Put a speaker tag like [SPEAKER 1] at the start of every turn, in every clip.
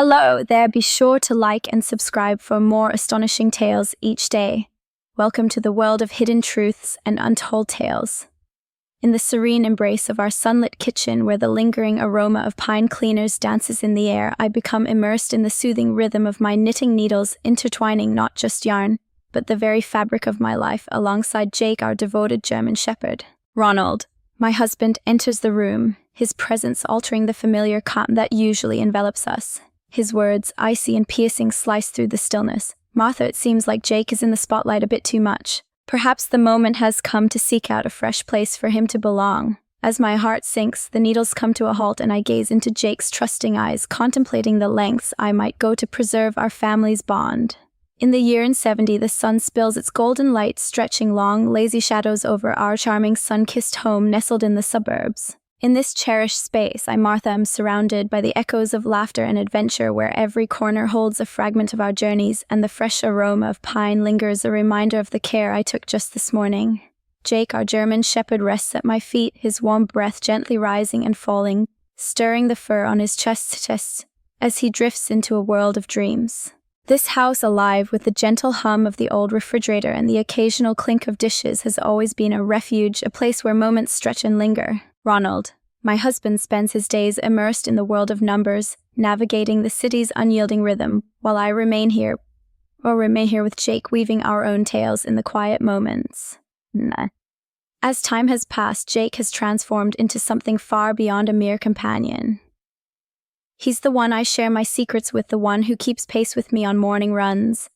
[SPEAKER 1] Hello there, be sure to like and subscribe for more astonishing tales each day. Welcome to the world of hidden truths and untold tales. In the serene embrace of our sunlit kitchen where the lingering aroma of pine cleaners dances in the air, I become immersed in the soothing rhythm of my knitting needles, intertwining not just yarn, but the very fabric of my life alongside Jake, our devoted German shepherd. Ronald, my husband, enters the room, his presence altering the familiar calm that usually envelops us. His words, icy and piercing, slice through the stillness. Martha, it seems like Jake is in the spotlight a bit too much. Perhaps the moment has come to seek out a fresh place for him to belong. As my heart sinks, the needles come to a halt and I gaze into Jake's trusting eyes, contemplating the lengths I might go to preserve our family's bond. In the year 70, the sun spills its golden light, stretching long, lazy shadows over our charming sun-kissed home nestled in the suburbs. In this cherished space, Martha, am surrounded by the echoes of laughter and adventure where every corner holds a fragment of our journeys and the fresh aroma of pine lingers, a reminder of the care I took just this morning. Jake, our German shepherd, rests at my feet, his warm breath gently rising and falling, stirring the fur on his chest as he drifts into a world of dreams. This house, alive with the gentle hum of the old refrigerator and the occasional clink of dishes, has always been a refuge, a place where moments stretch and linger. Ronald, my husband, spends his days immersed in the world of numbers, navigating the city's unyielding rhythm, while I remain here with Jake, weaving our own tales in the quiet moments. As time has passed, Jake has transformed into something far beyond a mere companion. He's the one I share my secrets with, the one who keeps pace with me on morning runs,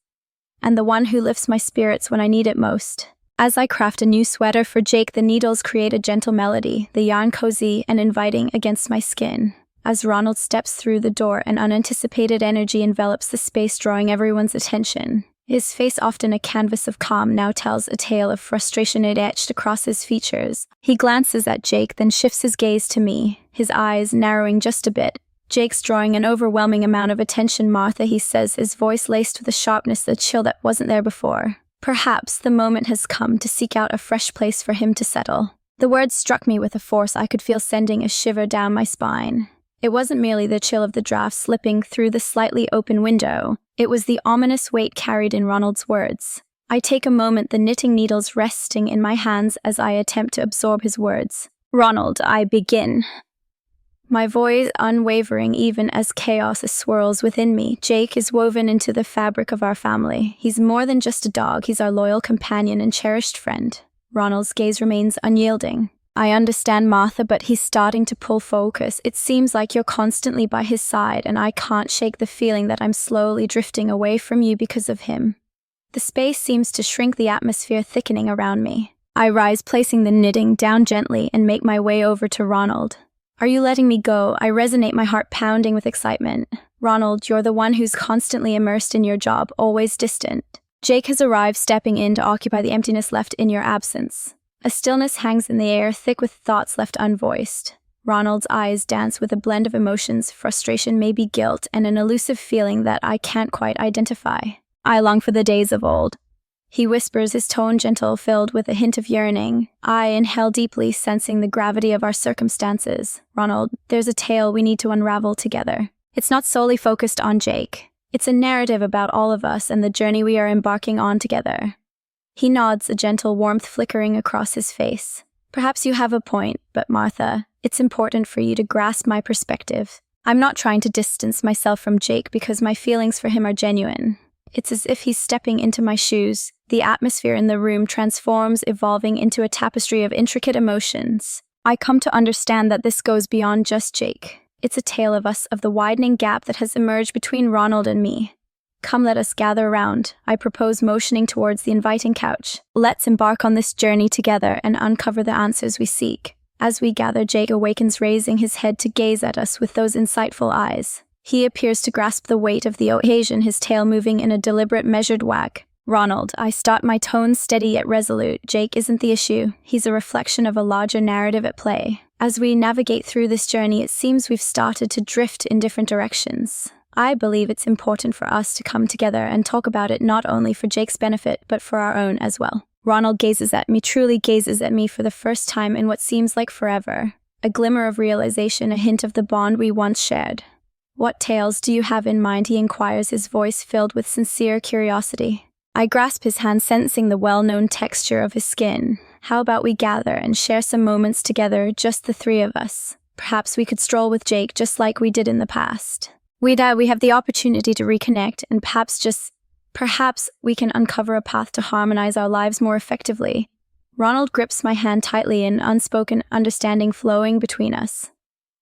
[SPEAKER 1] and the one who lifts my spirits when I need it most. As I craft a new sweater for Jake, the needles create a gentle melody, the yarn cozy and inviting against my skin. As Ronald steps through the door, an unanticipated energy envelops the space, drawing everyone's attention. His face, often a canvas of calm, now tells a tale of frustration etched across his features. He glances at Jake, then shifts his gaze to me, his eyes narrowing just a bit. Jake's drawing an overwhelming amount of attention. Martha, he says, his voice laced with a sharpness, the chill that wasn't there before. Perhaps the moment has come to seek out a fresh place for him to settle. The words struck me with a force I could feel, sending a shiver down my spine. It wasn't merely the chill of the draft slipping through the slightly open window. It was the ominous weight carried in Ronald's words. I take a moment, the knitting needles resting in my hands as I attempt to absorb his words. Ronald, I begin. My voice unwavering even as chaos swirls within me. Jake is woven into the fabric of our family. He's more than just a dog, he's our loyal companion and cherished friend. Ronald's gaze remains unyielding. I understand, Martha, but he's starting to pull focus. It seems like you're constantly by his side, and I can't shake the feeling that I'm slowly drifting away from you because of him. The space seems to shrink, the atmosphere thickening around me. I rise, placing the knitting down gently, and make my way over to Ronald. Are you letting me go? I resonate, my heart pounding with excitement. Ronald, you're the one who's constantly immersed in your job, always distant. Jake has arrived, stepping in to occupy the emptiness left in your absence. A stillness hangs in the air, thick with thoughts left unvoiced. Ronald's eyes dance with a blend of emotions, frustration, maybe guilt, and an elusive feeling that I can't quite identify. I long for the days of old. He whispers, his tone gentle, filled with a hint of yearning. I inhale deeply, sensing the gravity of our circumstances. Ronald, there's a tale we need to unravel together. It's not solely focused on Jake. It's a narrative about all of us and the journey we are embarking on together. He nods, a gentle warmth flickering across his face. Perhaps you have a point, but Martha, it's important for you to grasp my perspective. I'm not trying to distance myself from Jake because my feelings for him are genuine. It's as if he's stepping into my shoes. The atmosphere in the room transforms, evolving into a tapestry of intricate emotions. I come to understand that this goes beyond just Jake. It's a tale of us, of the widening gap that has emerged between Ronald and me. Come, let us gather around, I propose, motioning towards the inviting couch. Let's embark on this journey together and uncover the answers we seek. As we gather, Jake awakens, raising his head to gaze at us with those insightful eyes. He appears to grasp the weight of the occasion, his tail moving in a deliberate, measured wag. Ronald, I start, my tone steady yet resolute. Jake isn't the issue. He's a reflection of a larger narrative at play. As we navigate through this journey, it seems we've started to drift in different directions. I believe it's important for us to come together and talk about it, not only for Jake's benefit, but for our own as well. Ronald gazes at me, truly gazes at me for the first time in what seems like forever. A glimmer of realization, a hint of the bond we once shared. What tales do you have in mind? He inquires, his voice filled with sincere curiosity. I grasp his hand, sensing the well-known texture of his skin. How about we gather and share some moments together, just the three of us? Perhaps we could stroll with Jake just like we did in the past. We have the opportunity to reconnect, and perhaps we can uncover a path to harmonize our lives more effectively. Ronald grips my hand tightly, an unspoken understanding flowing between us.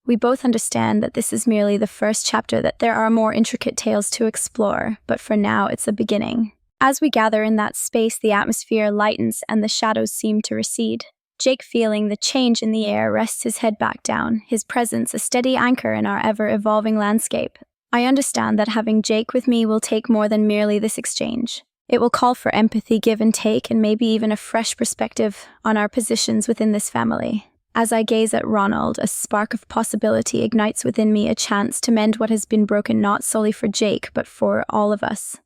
[SPEAKER 1] We both understand that this is merely the first chapter, that there are more intricate tales to explore, but for now it's a beginning. As we gather in that space, the atmosphere lightens and the shadows seem to recede. Jake, feeling the change in the air, rests his head back down, his presence a steady anchor in our ever-evolving landscape. I understand that having Jake with me will take more than merely this exchange. It will call for empathy, give and take, and maybe even a fresh perspective on our positions within this family. As I gaze at Ronald, a spark of possibility ignites within me, a chance to mend what has been broken, not solely for Jake, but for all of us.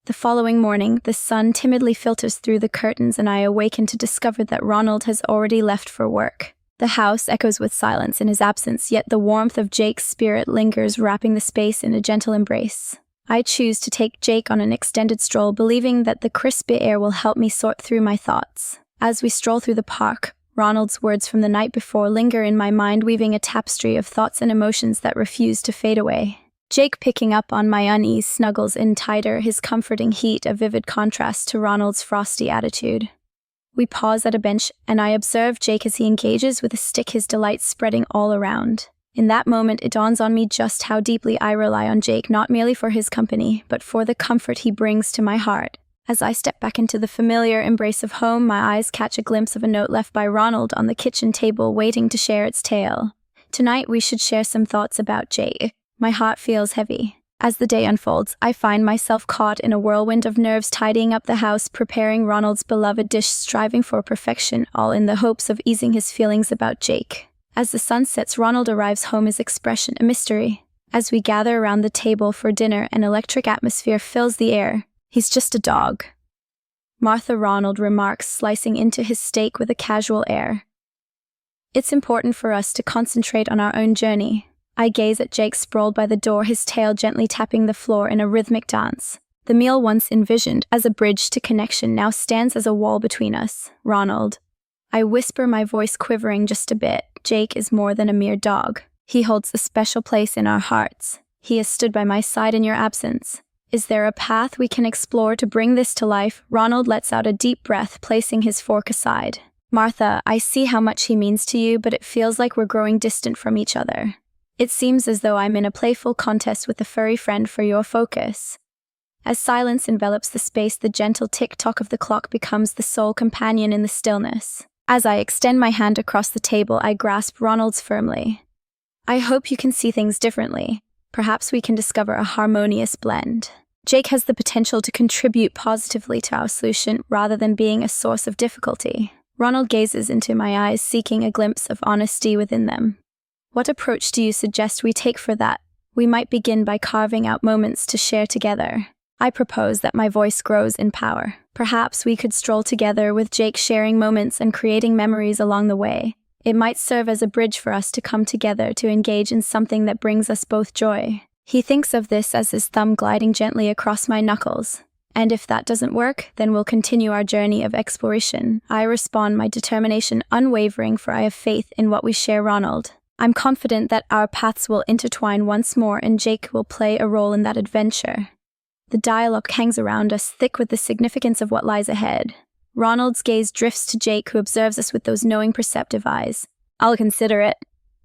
[SPEAKER 1] The following morning, the sun timidly filters through the curtains, and I awaken to discover that Ronald has already left for work. The house echoes with silence in his absence, yet the warmth of Jake's spirit lingers, wrapping the space in a gentle embrace. I choose to take Jake on an extended stroll, believing that the crisp air will help me sort through my thoughts. As we stroll through the park, Ronald's words from the night before linger in my mind, weaving a tapestry of thoughts and emotions that refuse to fade away. Jake, picking up on my unease, snuggles in tighter, his comforting heat a vivid contrast to Ronald's frosty attitude. We pause at a bench, and I observe Jake as he engages with a stick, his delight spreading all around. In that moment, it dawns on me just how deeply I rely on Jake, not merely for his company, but for the comfort he brings to my heart. As I step back into the familiar embrace of home, my eyes catch a glimpse of a note left by Ronald on the kitchen table, waiting to share its tale. Tonight, we should share some thoughts about Jake. My heart feels heavy. As the day unfolds, I find myself caught in a whirlwind of nerves, tidying up the house, preparing Ronald's beloved dish, striving for perfection, all in the hopes of easing his feelings about Jake. As the sun sets, Ronald arrives home, his expression a mystery. As we gather around the table for dinner, an electric atmosphere fills the air. He's just a dog, Martha, Ronald remarks, slicing into his steak with a casual air. It's important for us to concentrate on our own journey. I gaze at Jake sprawled by the door, his tail gently tapping the floor in a rhythmic dance. The meal once envisioned as a bridge to connection now stands as a wall between us. Ronald. I whisper, my voice quivering just a bit. Jake is more than a mere dog. He holds a special place in our hearts. He has stood by my side in your absence. Is there a path we can explore to bring this to life? Ronald lets out a deep breath, placing his fork aside. Martha, I see how much he means to you, but it feels like we're growing distant from each other. It seems as though I'm in a playful contest with a furry friend for your focus. As silence envelops the space, the gentle tick-tock of the clock becomes the sole companion in the stillness. As I extend my hand across the table, I grasp Ronald's firmly. I hope you can see things differently. Perhaps we can discover a harmonious blend. Jake has the potential to contribute positively to our solution rather than being a source of difficulty. Ronald gazes into my eyes, seeking a glimpse of honesty within them. What approach do you suggest we take for that? We might begin by carving out moments to share together. I propose that my voice grows in power. Perhaps we could stroll together with Jake, sharing moments and creating memories along the way. It might serve as a bridge for us to come together to engage in something that brings us both joy. He thinks of this as his thumb gliding gently across my knuckles. And if that doesn't work, then we'll continue our journey of exploration. I respond, my determination unwavering, for I have faith in what we share, Ronald. I'm confident that our paths will intertwine once more, and Jake will play a role in that adventure. The dialogue hangs around us, thick with the significance of what lies ahead. Ronald's gaze drifts to Jake, who observes us with those knowing, perceptive eyes. I'll consider it.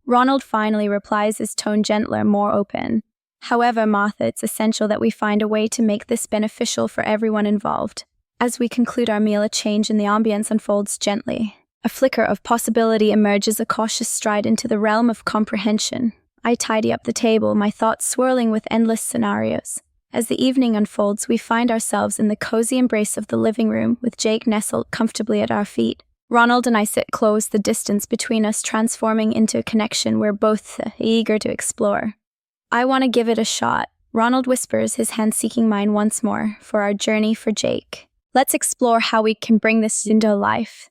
[SPEAKER 1] Ronald finally replies, his tone gentler, more open. However, Martha, it's essential that we find a way to make this beneficial for everyone involved. As we conclude our meal, a change in the ambience unfolds gently. A flicker of possibility emerges, a cautious stride into the realm of comprehension. I tidy up the table, my thoughts swirling with endless scenarios. As the evening unfolds, we find ourselves in the cozy embrace of the living room, with Jake nestled comfortably at our feet. Ronald and I sit close, the distance between us transforming into a connection we're both eager to explore. I want to give it a shot, Ronald whispers, his hand seeking mine once more, for our journey for Jake. Let's explore how we can bring this into life.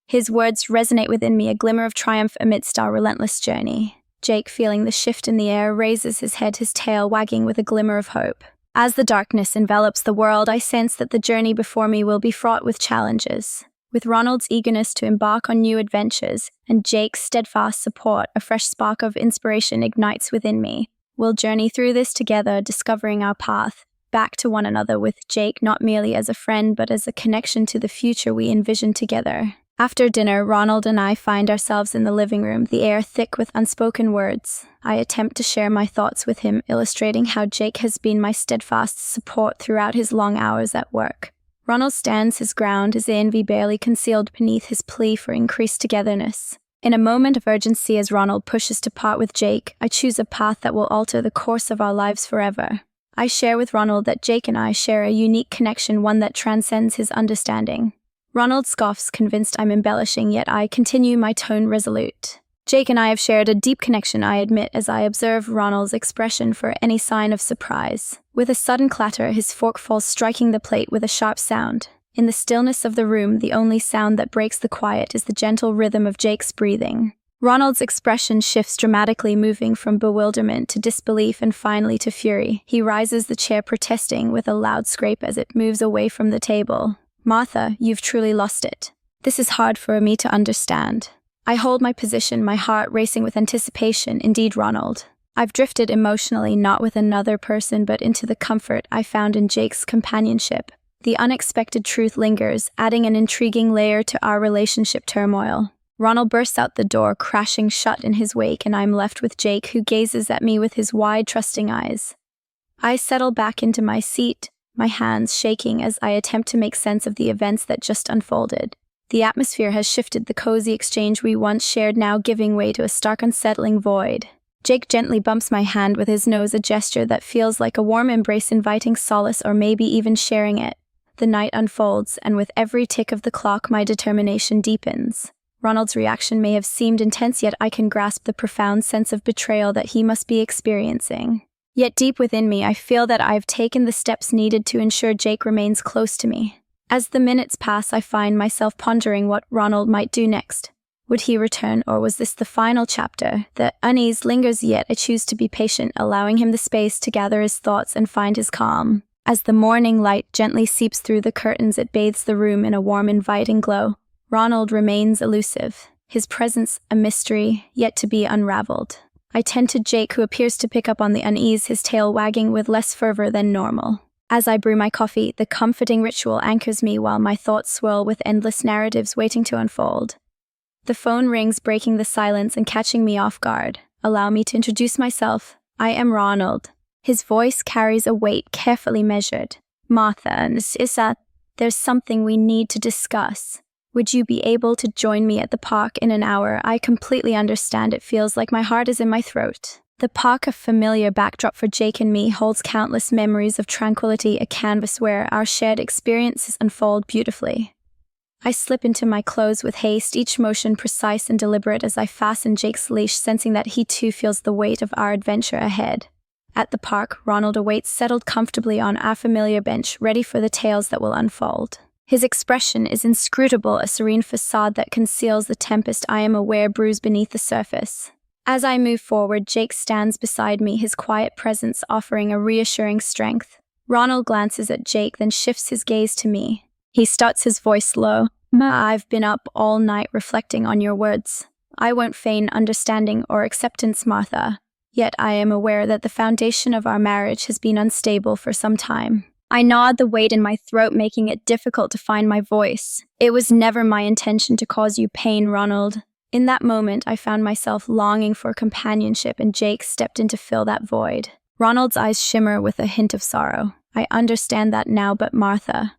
[SPEAKER 1] His words resonate within me, a glimmer of triumph amidst our relentless journey. Jake, feeling the shift in the air, raises his head, his tail wagging with a glimmer of hope. As the darkness envelops the world, I sense that the journey before me will be fraught with challenges. With Ronald's eagerness to embark on new adventures and Jake's steadfast support, a fresh spark of inspiration ignites within me. We'll journey through this together, discovering our path back to one another, with Jake not merely as a friend but as a connection to the future we envision together. After dinner, Ronald and I find ourselves in the living room, the air thick with unspoken words. I attempt to share my thoughts with him, illustrating how Jake has been my steadfast support throughout his long hours at work. Ronald stands his ground, his envy barely concealed beneath his plea for increased togetherness. In a moment of urgency, as Ronald pushes to part with Jake, I choose a path that will alter the course of our lives forever. I share with Ronald that Jake and I share a unique connection, one that transcends his understanding. Ronald scoffs, convinced I'm embellishing, yet I continue, my tone resolute. Jake and I have shared a deep connection, I admit, as I observe Ronald's expression for any sign of surprise. With a sudden clatter, his fork falls, striking the plate with a sharp sound. In the stillness of the room, the only sound that breaks the quiet is the gentle rhythm of Jake's breathing. Ronald's expression shifts dramatically, moving from bewilderment to disbelief and finally to fury. He rises the chair, protesting with a loud scrape as it moves away from the table. "Martha, you've truly lost it. This is hard for me to understand." I hold my position, my heart racing with anticipation. "Indeed, Ronald. I've drifted emotionally, not with another person, but into the comfort I found in Jake's companionship. The unexpected truth lingers, adding an intriguing layer to our relationship turmoil." Ronald bursts out the door, crashing shut in his wake, and I'm left with Jake, who gazes at me with his wide, trusting eyes. I settle back into my seat, my hands shaking as I attempt to make sense of the events that just unfolded. The atmosphere has shifted, the cozy exchange we once shared now giving way to a stark, unsettling void. Jake gently bumps my hand with his nose, a gesture that feels like a warm embrace, inviting solace or maybe even sharing it. The night unfolds, and with every tick of the clock my determination deepens. Ronald's reaction may have seemed intense, yet I can grasp the profound sense of betrayal that he must be experiencing. Yet deep within me, I feel that I've taken the steps needed to ensure Jake remains close to me. As the minutes pass, I find myself pondering what Ronald might do next. Would he return, or was this the final chapter? The unease lingers, yet I choose to be patient, allowing him the space to gather his thoughts and find his calm. As the morning light gently seeps through the curtains, it bathes the room in a warm, inviting glow. Ronald remains elusive, his presence a mystery yet to be unraveled. I tend to Jake, who appears to pick up on the unease, his tail wagging with less fervor than normal. As I brew my coffee, the comforting ritual anchors me while my thoughts swirl with endless narratives waiting to unfold. The phone rings, breaking the silence and catching me off guard. Allow me to introduce myself. I am Ronald. His voice carries a weight carefully measured. "Martha, there's something we need to discuss. Would you be able to join me at the park in an hour? I completely understand, it feels like my heart is in my throat." The park, a familiar backdrop for Jake and me, holds countless memories of tranquility, a canvas where our shared experiences unfold beautifully. I slip into my clothes with haste, each motion precise and deliberate as I fasten Jake's leash, sensing that he too feels the weight of our adventure ahead. At the park, Ronald awaits, settled comfortably on our familiar bench, ready for the tales that will unfold. His expression is inscrutable, a serene facade that conceals the tempest I am aware brews beneath the surface. As I move forward, Jake stands beside me, his quiet presence offering a reassuring strength. Ronald glances at Jake, then shifts his gaze to me. He starts, his voice low. "I've been up all night reflecting on your words. I won't feign understanding or acceptance, Martha. Yet I am aware that the foundation of our marriage has been unstable for some time." I nod, the weight in my throat making it difficult to find my voice. "It was never my intention to cause you pain, Ronald." In that moment, I found myself longing for companionship, and Jake stepped in to fill that void. Ronald's eyes shimmer with a hint of sorrow. "I understand that now, but Martha,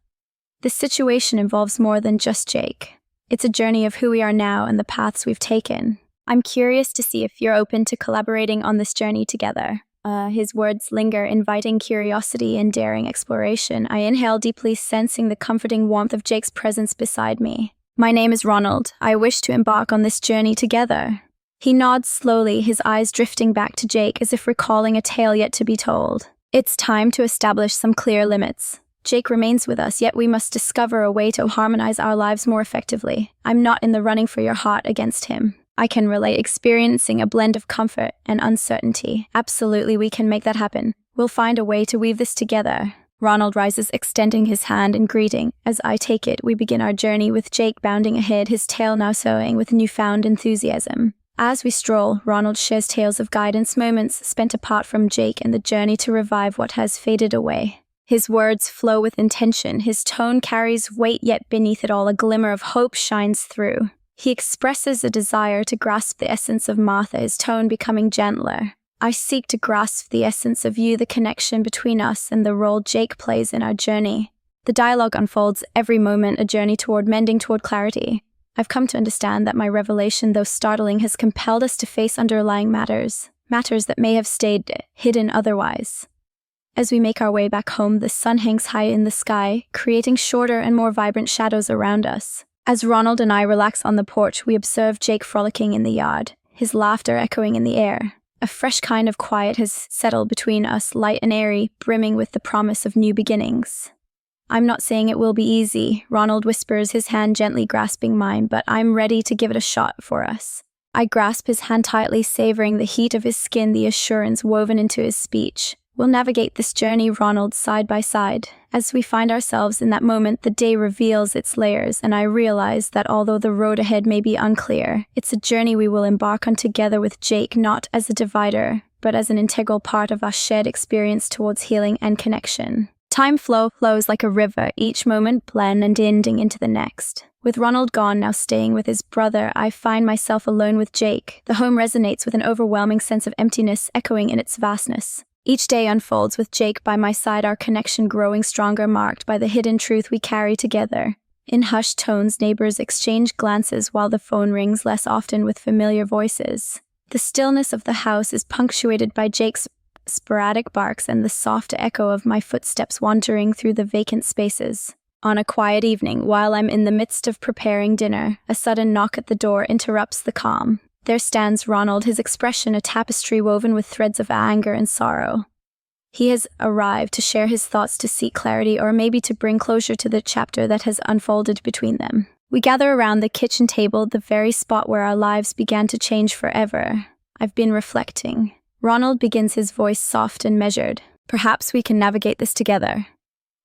[SPEAKER 1] this situation involves more than just Jake. It's a journey of who we are now and the paths we've taken. I'm curious to see if you're open to collaborating on this journey together." His words linger, inviting curiosity and daring exploration. I inhale deeply, sensing the comforting warmth of Jake's presence beside me. "My name is Ronald. I wish to embark on this journey together." He nods slowly, his eyes drifting back to Jake as if recalling a tale yet to be told. It's time to establish some clear limits. Jake remains with us, yet we must discover a way to harmonize our lives more effectively. I'm not in the running for your heart against him. I can relate, experiencing a blend of comfort and uncertainty. Absolutely, we can make that happen. We'll find a way to weave this together. Ronald rises, extending his hand in greeting. As I take it, we begin our journey with Jake bounding ahead, his tail now swaying with newfound enthusiasm. As we stroll, Ronald shares tales of guidance, moments spent apart from Jake, and the journey to revive what has faded away. His words flow with intention, his tone carries weight, yet beneath it all a glimmer of hope shines through. He expresses a desire to grasp the essence of Martha, his tone becoming gentler. I seek to grasp the essence of you, the connection between us, and the role Jake plays in our journey. The dialogue unfolds every moment, a journey toward mending, toward clarity. I've come to understand that my revelation, though startling, has compelled us to face underlying matters that may have stayed hidden otherwise. As we make our way back home, the sun hangs high in the sky, creating shorter and more vibrant shadows around us. As Ronald and I relax on the porch, we observe Jake frolicking in the yard, his laughter echoing in the air. A fresh kind of quiet has settled between us, light and airy, brimming with the promise of new beginnings. I'm not saying it will be easy, Ronald whispers, his hand gently grasping mine, but I'm ready to give it a shot for us. I grasp his hand tightly, savoring the heat of his skin, the assurance woven into his speech. We'll navigate this journey, Ronald, side by side. As we find ourselves in that moment, the day reveals its layers, and I realize that although the road ahead may be unclear, it's a journey we will embark on together with Jake, not as a divider, but as an integral part of our shared experience towards healing and connection. Time flows like a river, each moment blending into the next. With Ronald gone, now staying with his brother, I find myself alone with Jake. The home resonates with an overwhelming sense of emptiness, echoing in its vastness. Each day unfolds with Jake by my side, our connection growing stronger, marked by the hidden truth we carry together. In hushed tones, neighbors exchange glances while the phone rings less often with familiar voices. The stillness of the house is punctuated by Jake's sporadic barks and the soft echo of my footsteps wandering through the vacant spaces. On a quiet evening, while I'm in the midst of preparing dinner, a sudden knock at the door interrupts the calm. There stands Ronald, his expression a tapestry woven with threads of anger and sorrow. He has arrived to share his thoughts, to seek clarity, or maybe to bring closure to the chapter that has unfolded between them. We gather around the kitchen table, the very spot where our lives began to change forever. I've been reflecting. Ronald begins, his voice soft and measured. Perhaps we can navigate this together.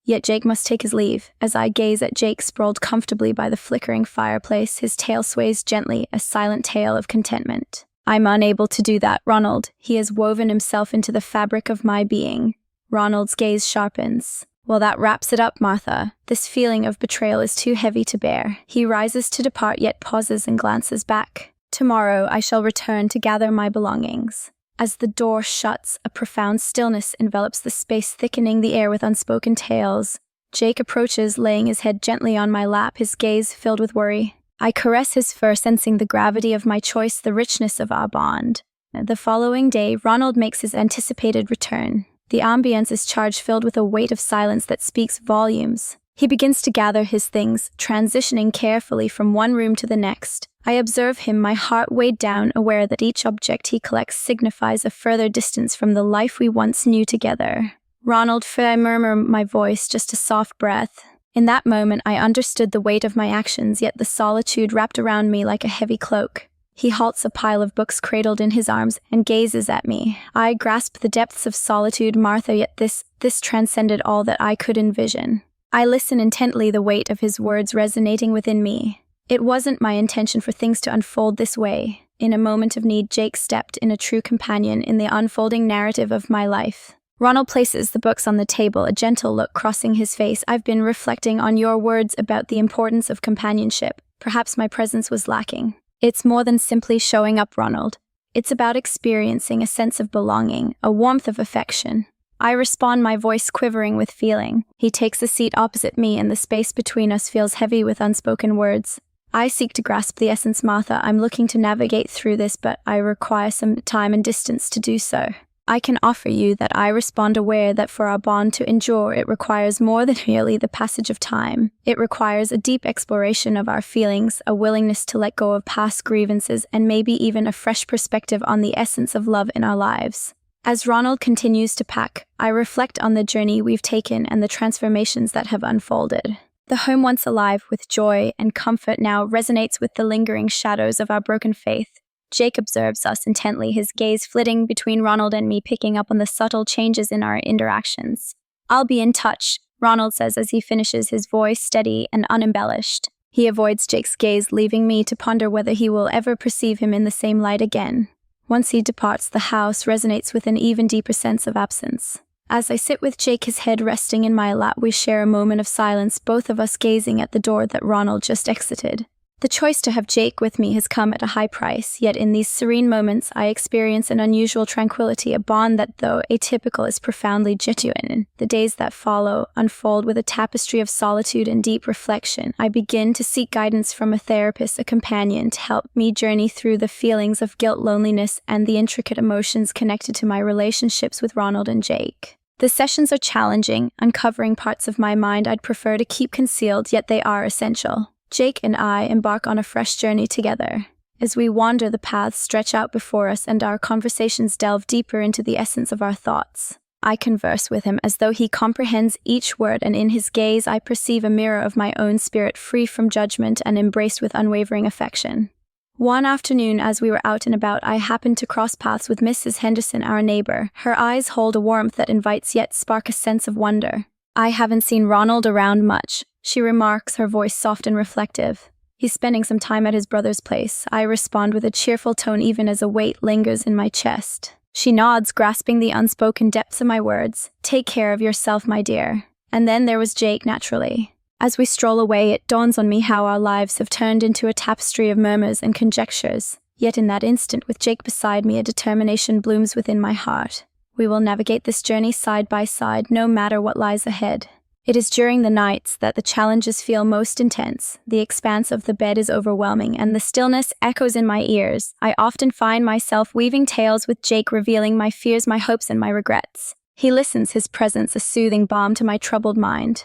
[SPEAKER 1] Yet Jake must take his leave. As I gaze at Jake sprawled comfortably by the flickering fireplace, his tail sways gently, a silent tale of contentment. I'm unable to do that, Ronald. He has woven himself into the fabric of my being. Ronald's gaze sharpens. Well, that wraps it up, Martha. This feeling of betrayal is too heavy to bear. He rises to depart, yet pauses and glances back. Tomorrow I shall return to gather my belongings. As the door shuts, a profound stillness envelops the space, thickening the air with unspoken tales. Jake approaches, laying his head gently on my lap, his gaze filled with worry. I caress his fur, sensing the gravity of my choice, the richness of our bond. The following day, Ronald makes his anticipated return. The ambience is charged, filled with a weight of silence that speaks volumes. He begins to gather his things, transitioning carefully from one room to the next. I observe him, my heart weighed down, aware that each object he collects signifies a further distance from the life we once knew together. Ronald, I murmur, my voice just a soft breath. In that moment, I understood the weight of my actions, yet the solitude wrapped around me like a heavy cloak. He halts, a pile of books cradled in his arms, and gazes at me. I grasp the depths of solitude, Martha, yet this transcended all that I could envision. I listen intently, the weight of his words resonating within me. It wasn't my intention for things to unfold this way. In a moment of need, Jake stepped in, a true companion in the unfolding narrative of my life. Ronald places the books on the table, a gentle look crossing his face. I've been reflecting on your words about the importance of companionship. Perhaps my presence was lacking. It's more than simply showing up, Ronald. It's about experiencing a sense of belonging, a warmth of affection. I respond, my voice quivering with feeling. He takes a seat opposite me, and the space between us feels heavy with unspoken words. I seek to grasp the essence, Martha. I'm looking to navigate through this, but I require some time and distance to do so. I can offer you that I respond, aware that for our bond to endure, it requires more than merely the passage of time. It requires a deep exploration of our feelings, a willingness to let go of past grievances, and maybe even a fresh perspective on the essence of love in our lives. As Ronald continues to pack, I reflect on the journey we've taken and the transformations that have unfolded. The home once alive with joy and comfort now resonates with the lingering shadows of our broken faith. Jake observes us intently, his gaze flitting between Ronald and me, picking up on the subtle changes in our interactions. "I'll be in touch," Ronald says as he finishes, his voice steady and unembellished. He avoids Jake's gaze, leaving me to ponder whether he will ever perceive him in the same light again. Once he departs, the house resonates with an even deeper sense of absence. As I sit with Jake, his head resting in my lap, we share a moment of silence, both of us gazing at the door that Ronald just exited. The choice to have Jake with me has come at a high price, yet in these serene moments I experience an unusual tranquility, a bond that, though atypical, is profoundly genuine. The days that follow unfold with a tapestry of solitude and deep reflection. I begin to seek guidance from a therapist, a companion, to help me journey through the feelings of guilt, loneliness, and the intricate emotions connected to my relationships with Ronald and Jake. The sessions are challenging, uncovering parts of my mind I'd prefer to keep concealed, yet they are essential. Jake and I embark on a fresh journey together. As we wander, the paths stretch out before us and our conversations delve deeper into the essence of our thoughts. I converse with him as though he comprehends each word, and in his gaze I perceive a mirror of my own spirit, free from judgment and embraced with unwavering affection. One afternoon, as we were out and about, I happened to cross paths with Mrs. Henderson, our neighbor. Her eyes hold a warmth that invites yet spark a sense of wonder. "I haven't seen Ronald around much," she remarks, her voice soft and reflective. "He's spending some time at his brother's place," I respond with a cheerful tone, even as a weight lingers in my chest. She nods, grasping the unspoken depths of my words. "Take care of yourself, my dear." And then there was Jake, naturally. As we stroll away, it dawns on me how our lives have turned into a tapestry of murmurs and conjectures. Yet in that instant, with Jake beside me, a determination blooms within my heart. We will navigate this journey side by side, no matter what lies ahead. It is during the nights that the challenges feel most intense. The expanse of the bed is overwhelming, and the stillness echoes in my ears. I often find myself weaving tales with Jake, revealing my fears, my hopes, and my regrets. He listens, his presence a soothing balm to my troubled mind.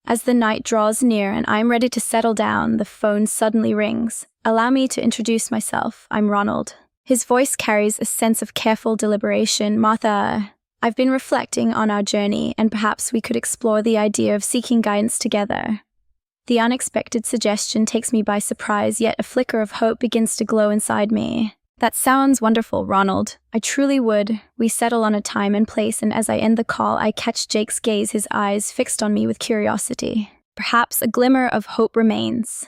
[SPEAKER 1] As the night draws near and I'm ready to settle down, the phone suddenly rings. "Allow me to introduce myself. I'm Ronald." His voice carries a sense of careful deliberation. "Martha, I've been reflecting on our journey, and perhaps we could explore the idea of seeking guidance together." The unexpected suggestion takes me by surprise, yet a flicker of hope begins to glow inside me. "That sounds wonderful, Ronald. I truly would." We settle on a time and place, and as I end the call, I catch Jake's gaze, his eyes fixed on me with curiosity. Perhaps a glimmer of hope remains.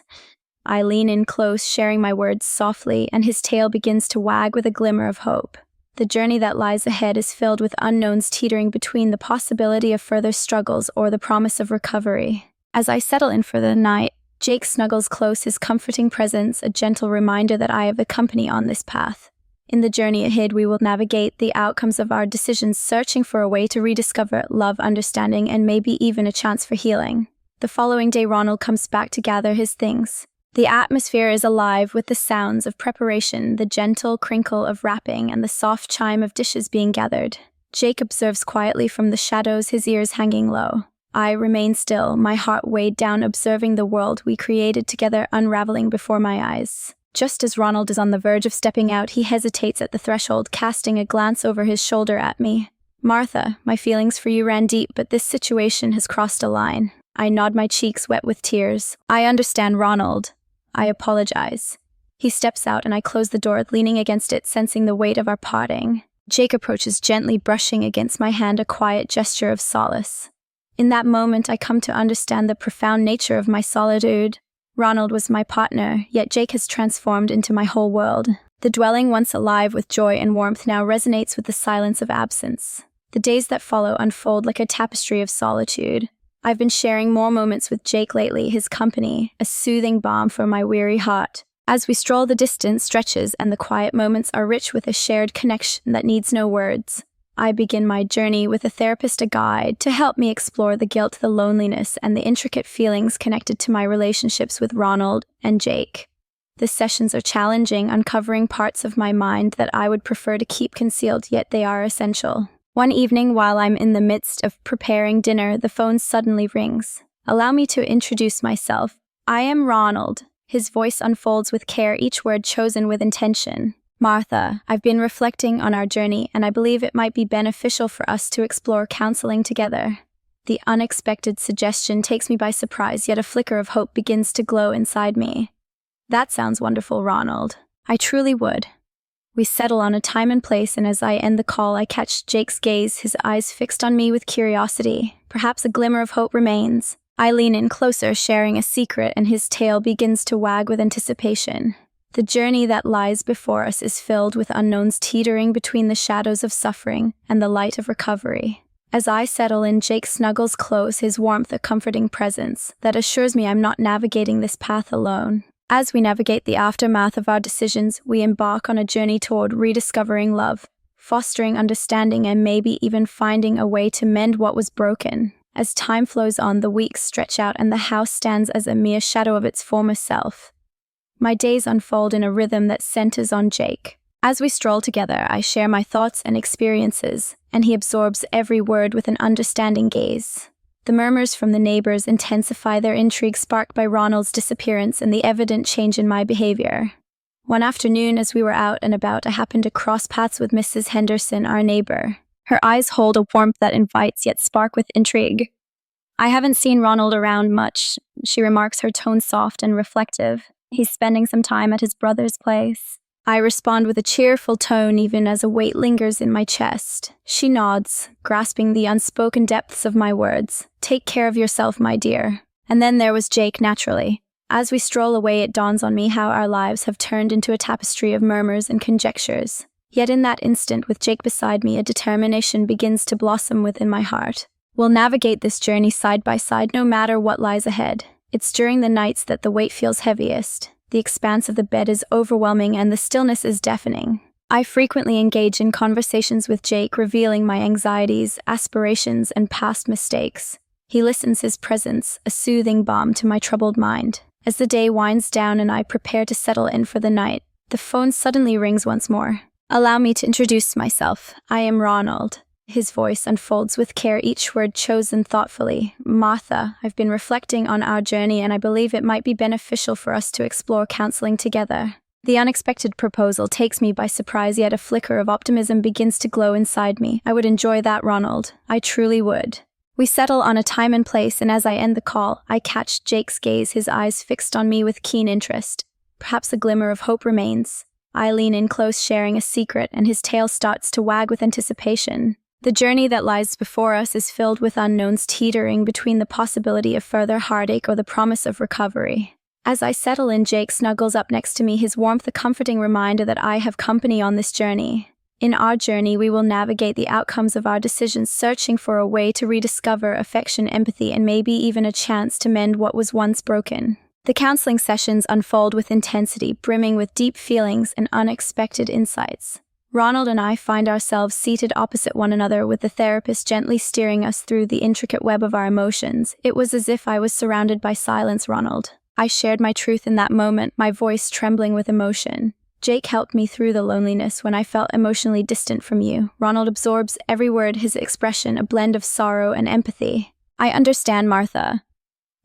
[SPEAKER 1] I lean in close, sharing my words softly, and his tail begins to wag with a glimmer of hope. The journey that lies ahead is filled with unknowns, teetering between the possibility of further struggles or the promise of recovery. As I settle in for the night, Jake snuggles close, his comforting presence a gentle reminder that I have a company on this path. In the journey ahead, we will navigate the outcomes of our decisions, searching for a way to rediscover love, understanding, and maybe even a chance for healing. The following day, Ronald comes back to gather his things. The atmosphere is alive with the sounds of preparation, the gentle crinkle of wrapping, and the soft chime of dishes being gathered. Jake observes quietly from the shadows, his ears hanging low. I remain still, my heart weighed down, observing the world we created together unraveling before my eyes. Just as Ronald is on the verge of stepping out, he hesitates at the threshold, casting a glance over his shoulder at me. "Martha, my feelings for you ran deep, but this situation has crossed a line." I nod, my cheeks wet with tears. "I understand, Ronald. I apologize." He steps out and I close the door, leaning against it, sensing the weight of our parting. Jake approaches, gently brushing against my hand, a quiet gesture of solace. In that moment, I come to understand the profound nature of my solitude. Ronald was my partner, yet Jake has transformed into my whole world. The dwelling, once alive with joy and warmth, now resonates with the silence of absence. The days that follow unfold like a tapestry of solitude. I've been sharing more moments with Jake lately, his company, a soothing balm for my weary heart. As we stroll, the distance stretches and the quiet moments are rich with a shared connection that needs no words. I begin my journey with a therapist, a guide, to help me explore the guilt, the loneliness, and the intricate feelings connected to my relationships with Ronald and Jake. The sessions are challenging, uncovering parts of my mind that I would prefer to keep concealed, yet they are essential. One evening, while I'm in the midst of preparing dinner, the phone suddenly rings. "Allow me to introduce myself. I am Ronald." His voice unfolds with care, each word chosen with intention. "Martha, I've been reflecting on our journey, and I believe it might be beneficial for us to explore counseling together." The unexpected suggestion takes me by surprise, yet a flicker of hope begins to glow inside me. "That sounds wonderful, Ronald. I truly would." We settle on a time and place, and as I end the call, I catch Jake's gaze, his eyes fixed on me with curiosity. Perhaps a glimmer of hope remains. I lean in closer, sharing a secret, and his tail begins to wag with anticipation. The journey that lies before us is filled with unknowns teetering between the shadows of suffering and the light of recovery. As I settle in, Jake snuggles close, his warmth a comforting presence that assures me I'm not navigating this path alone. As we navigate the aftermath of our decisions, we embark on a journey toward rediscovering love, fostering understanding, and maybe even finding a way to mend what was broken. As time flows on, the weeks stretch out and the house stands as a mere shadow of its former self. My days unfold in a rhythm that centers on Jake. As we stroll together, I share my thoughts and experiences, and he absorbs every word with an understanding gaze. The murmurs from the neighbors intensify their intrigue, sparked by Ronald's disappearance and the evident change in my behavior. One afternoon, as we were out and about, I happened to cross paths with Mrs. Henderson, our neighbor. Her eyes hold a warmth that invites yet spark with intrigue. "I haven't seen Ronald around much," she remarks, her tone soft and reflective. "He's spending some time at his brother's place." I respond with a cheerful tone, even as a weight lingers in my chest. She nods, grasping the unspoken depths of my words. "Take care of yourself, my dear." And then there was Jake, naturally. As we stroll away, it dawns on me how our lives have turned into a tapestry of murmurs and conjectures. Yet in that instant, with Jake beside me, a determination begins to blossom within my heart. We'll navigate this journey side by side, no matter what lies ahead. It's during the nights that the weight feels heaviest. The expanse of the bed is overwhelming and the stillness is deafening. I frequently engage in conversations with Jake, revealing my anxieties, aspirations, and past mistakes. He listens, his presence a soothing balm to my troubled mind. As the day winds down and I prepare to settle in for the night, the phone suddenly rings once more. "Allow me to introduce myself. I am Ronald." His voice unfolds with care, each word chosen thoughtfully. "Martha, I've been reflecting on our journey and I believe it might be beneficial for us to explore counseling together." The unexpected proposal takes me by surprise, yet a flicker of optimism begins to glow inside me. "I would enjoy that, Ronald. I truly would." We settle on a time and place, and as I end the call, I catch Jake's gaze, his eyes fixed on me with keen interest. Perhaps a glimmer of hope remains. I lean in close, sharing a secret, and his tail starts to wag with anticipation. The journey that lies before us is filled with unknowns teetering between the possibility of further heartache or the promise of recovery. As I settle in, Jake snuggles up next to me, his warmth a comforting reminder that I have company on this journey. In our journey, we will navigate the outcomes of our decisions, searching for a way to rediscover affection, empathy, and maybe even a chance to mend what was once broken. The counseling sessions unfold with intensity, brimming with deep feelings and unexpected insights. Ronald and I find ourselves seated opposite one another, with the therapist gently steering us through the intricate web of our emotions. It was as if I was surrounded by silence, Ronald. I shared my truth in that moment, my voice trembling with emotion. Jake helped me through the loneliness when I felt emotionally distant from you. Ronald absorbs every word, his expression a blend of sorrow and empathy. "I understand, Martha.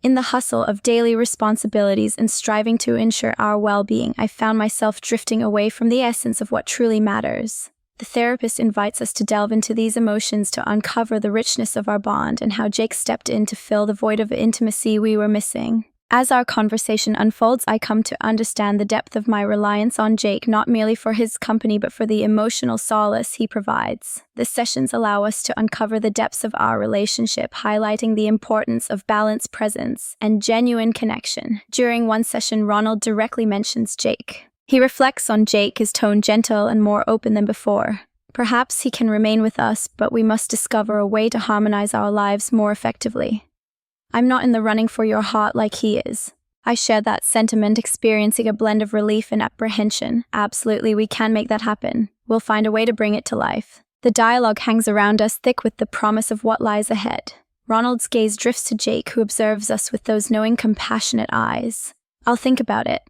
[SPEAKER 1] In the hustle of daily responsibilities and striving to ensure our well-being, I found myself drifting away from the essence of what truly matters." The therapist invites us to delve into these emotions, to uncover the richness of our bond and how Jake stepped in to fill the void of intimacy we were missing. As our conversation unfolds, I come to understand the depth of my reliance on Jake, not merely for his company but for the emotional solace he provides. The sessions allow us to uncover the depths of our relationship, highlighting the importance of balanced presence and genuine connection. During one session, Ronald directly mentions Jake. He reflects on Jake, his tone gentle and more open than before. "Perhaps he can remain with us, but we must discover a way to harmonize our lives more effectively. I'm not in the running for your heart like he is." I share that sentiment, experiencing a blend of relief and apprehension. "Absolutely, we can make that happen. We'll find a way to bring it to life." The dialogue hangs around us, thick with the promise of what lies ahead. Ronald's gaze drifts to Jake, who observes us with those knowing, compassionate eyes. "I'll think about it,"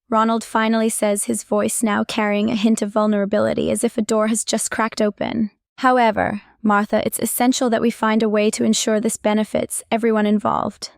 [SPEAKER 1] Ronald finally says, his voice now carrying a hint of vulnerability, as if a door has just cracked open. "However, Martha, it's essential that we find a way to ensure this benefits everyone involved."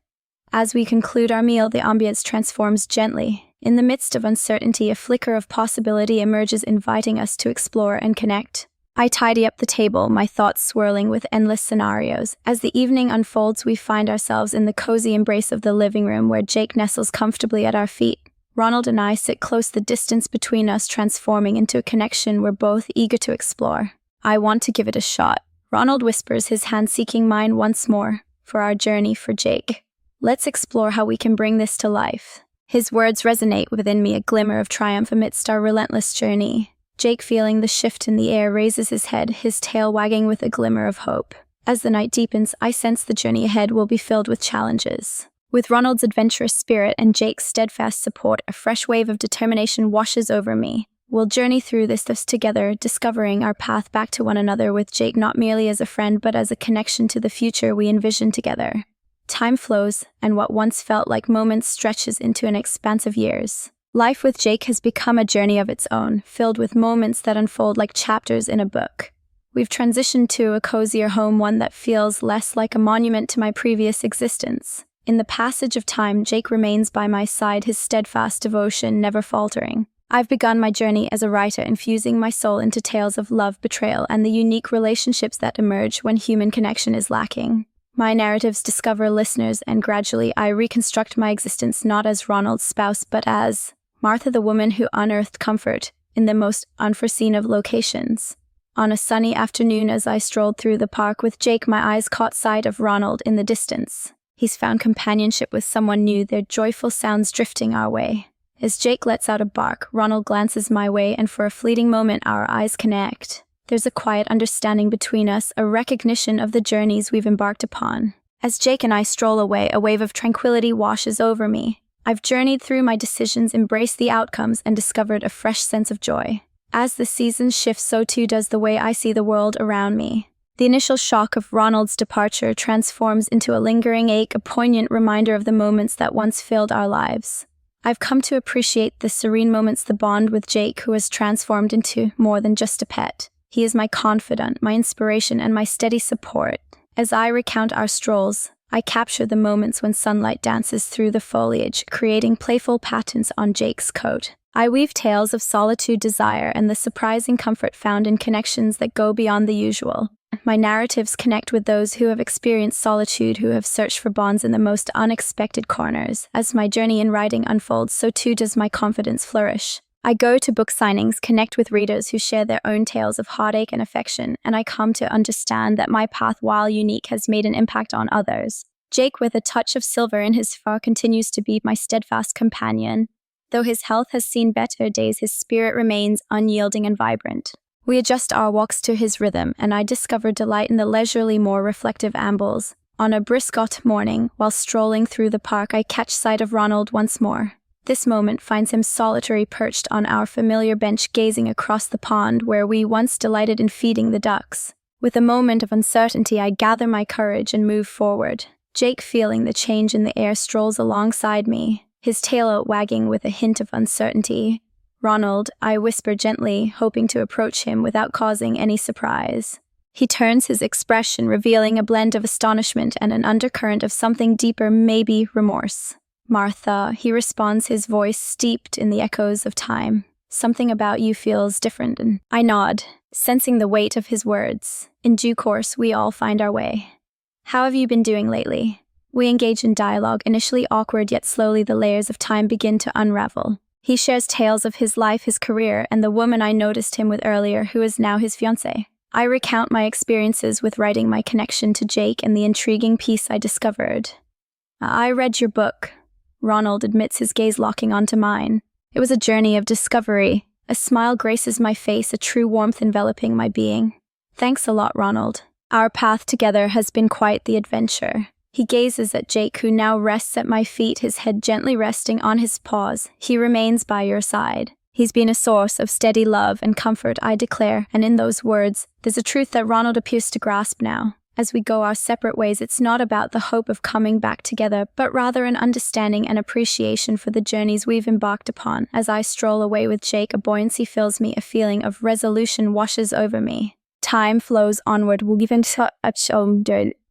[SPEAKER 1] As we conclude our meal, the ambience transforms gently. In the midst of uncertainty, a flicker of possibility emerges, inviting us to explore and connect. I tidy up the table, my thoughts swirling with endless scenarios. As the evening unfolds, we find ourselves in the cozy embrace of the living room, where Jake nestles comfortably at our feet. Ronald and I sit close, the distance between us transforming into a connection we're both eager to explore. I want to give it a shot. Ronald whispers, his hand seeking mine once more, for our journey for Jake. Let's explore how we can bring this to life. His words resonate within me, a glimmer of triumph amidst our relentless journey. Jake, feeling the shift in the air, raises his head, his tail wagging with a glimmer of hope. As the night deepens, I sense the journey ahead will be filled with challenges. With Ronald's adventurous spirit and Jake's steadfast support, a fresh wave of determination washes over me. We'll journey through this together, discovering our path back to one another, with Jake not merely as a friend but as a connection to the future we envision together. Time flows, and what once felt like moments stretches into an expanse of years. Life with Jake has become a journey of its own, filled with moments that unfold like chapters in a book. We've transitioned to a cozier home, one that feels less like a monument to my previous existence. In the passage of time, Jake remains by my side, his steadfast devotion never faltering. I've begun my journey as a writer, infusing my soul into tales of love, betrayal, and the unique relationships that emerge when human connection is lacking. My narratives discover listeners, and gradually I reconstruct my existence not as Ronald's spouse but as Martha, the woman who unearthed comfort in the most unforeseen of locations. On a sunny afternoon, as I strolled through the park with Jake, my eyes caught sight of Ronald in the distance. He's found companionship with someone new, their joyful sounds drifting our way. As Jake lets out a bark, Ronald glances my way, and for a fleeting moment our eyes connect. There's a quiet understanding between us, a recognition of the journeys we've embarked upon. As Jake and I stroll away, a wave of tranquility washes over me. I've journeyed through my decisions, embraced the outcomes, and discovered a fresh sense of joy. As the seasons shift, so too does the way I see the world around me. The initial shock of Ronald's departure transforms into a lingering ache, a poignant reminder of the moments that once filled our lives. I've come to appreciate the serene moments, the bond with Jake, who has transformed into more than just a pet. He is my confidant, my inspiration, and my steady support. As I recount our strolls, I capture the moments when sunlight dances through the foliage, creating playful patterns on Jake's coat. I weave tales of solitude, desire, and the surprising comfort found in connections that go beyond the usual. My narratives connect with those who have experienced solitude, who have searched for bonds in the most unexpected corners. As my journey in writing unfolds, so too does my confidence flourish. I go to book signings, connect with readers who share their own tales of heartache and affection, and I come to understand that my path, while unique, has made an impact on others. Jake, with a touch of silver in his fur, continues to be my steadfast companion. Though his health has seen better days, his spirit remains unyielding and vibrant. We adjust our walks to his rhythm, and I discover delight in the leisurely, more reflective ambles. On a brisk autumn morning, while strolling through the park, I catch sight of Ronald once more. This moment finds him solitary, perched on our familiar bench, gazing across the pond where we once delighted in feeding the ducks. With a moment of uncertainty, I gather my courage and move forward. Jake, feeling the change in the air, strolls alongside me, his tail wagging with a hint of uncertainty. "Ronald," I whisper gently, hoping to approach him without causing any surprise. He turns, his expression revealing a blend of astonishment and an undercurrent of something deeper, maybe remorse. "Martha," he responds, his voice steeped in the echoes of time. "Something about you feels different." And I nod, sensing the weight of his words. In due course, we all find our way. "How have you been doing lately?" We engage in dialogue, initially awkward, yet slowly the layers of time begin to unravel. He shares tales of his life, his career, and the woman I noticed him with earlier, who is now his fiancée. I recount my experiences with writing, my connection to Jake, and the intriguing piece I discovered. "I read your book," Ronald admits, his gaze locking onto mine. "It was a journey of discovery. A smile graces my face, a true warmth enveloping my being." "Thanks a lot, Ronald. Our path together has been quite the adventure." He gazes at Jake, who now rests at my feet, his head gently resting on his paws. "He remains by your side. He's been a source of steady love and comfort," I declare, and in those words, there's a truth that Ronald appears to grasp now. As we go our separate ways, it's not about the hope of coming back together, but rather an understanding and appreciation for the journeys we've embarked upon. As I stroll away with Jake, a buoyancy fills me, a feeling of resolution washes over me. Time flows onward,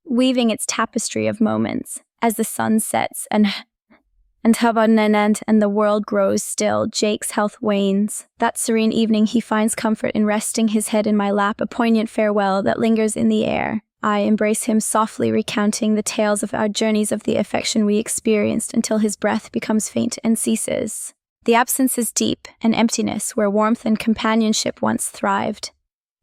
[SPEAKER 1] weaving its tapestry of moments. As the sun sets and the world grows still, Jake's health wanes. That serene evening, he finds comfort in resting his head in my lap, a poignant farewell that lingers in the air. I embrace him softly, recounting the tales of our journeys, of the affection we experienced, until his breath becomes faint and ceases. The absence is deep, an emptiness where warmth and companionship once thrived.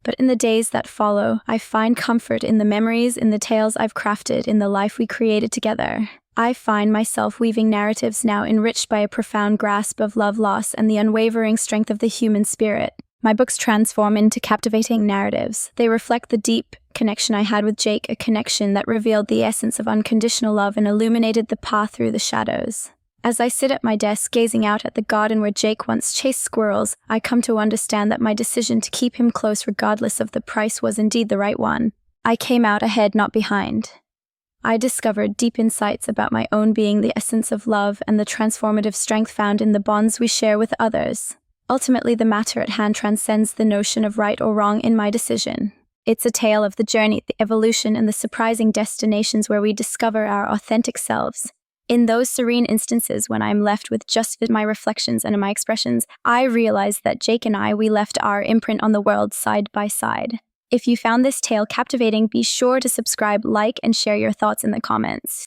[SPEAKER 1] But in the days that follow, I find comfort in the memories, in the tales I've crafted, in the life we created together. I find myself weaving narratives now enriched by a profound grasp of love loss and the unwavering strength of the human spirit. My books transform into captivating narratives. They reflect the deep connection I had with Jake, a connection that revealed the essence of unconditional love and illuminated the path through the shadows. As I sit at my desk gazing out at the garden where Jake once chased squirrels, I come to understand that my decision to keep him close regardless of the price was indeed the right one. I came out ahead, not behind. I discovered deep insights about my own being, the essence of love, and the transformative strength found in the bonds we share with others. Ultimately, the matter at hand transcends the notion of right or wrong in my decision. It's a tale of the journey, the evolution, and the surprising destinations where we discover our authentic selves. In those serene instances when I'm left with just my reflections and my expressions, I realize that Jake and we left our imprint on the world side by side. If you found this tale captivating, be sure to subscribe, like, and share your thoughts in the comments.